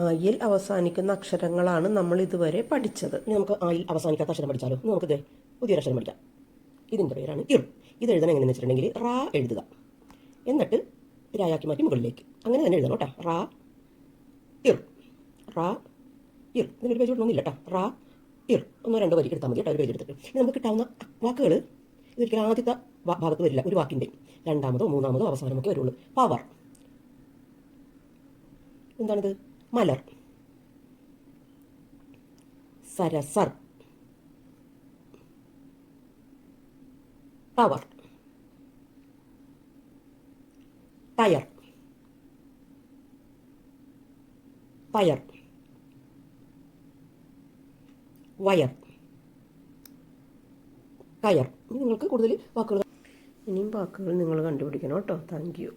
ആയിൽ അവസാനിക്കുന്ന അക്ഷരങ്ങളാണ് നമ്മൾ ഇതുവരെ പഠിച്ചത്. ഇനി നമുക്ക് ആയിൽ അവസാനിക്കാത്ത അക്ഷരം പഠിച്ചാലോ? ഇനി നമുക്ക് പുതിയൊരു അക്ഷരം പഠിക്കാം. ഇതിൻ്റെ പേരാണ് ഇർ. ഇത് എഴുതാൻ എങ്ങനെയെന്ന് വെച്ചിട്ടുണ്ടെങ്കിൽ റാ എഴുതുക, എന്നിട്ട് രായാക്കി മാറ്റി മുകളിലേക്ക് അങ്ങനെ തന്നെ എഴുതണം കേട്ടോ. റാ ഇർ, റാ ഇർ. ഇതിനൊരു പേജ് കൊടുക്കണമെന്നില്ല കേട്ടോ. റാ ഇർ ഒന്നോ രണ്ടോ വരി എടുത്താൽ മതി കേട്ടോ, ഒരു പേജ് എടുത്തിട്ട്. ഇനി നമുക്ക് കിട്ടാവുന്ന വാക്കുകൾ ഇതൊരിക്കലും ആദ്യത്തെ ഭാഗത്ത് വരില്ല, ഒരു വാക്കിൻ്റെ രണ്ടാമതോ മൂന്നാമതോ അവസാനമൊക്കെ വരുള്ളൂ. പവർ, എന്താണിത്? മലർ, സരസർ, ടവർ, ടയർ, പയർ, വയർ, കയർ. ഇനി നിങ്ങൾക്ക് കൂടുതൽ വാക്കുകൾ ഇനിയും വാക്കുകൾ നിങ്ങൾ കണ്ടുപിടിക്കണം കേട്ടോ. Thank you.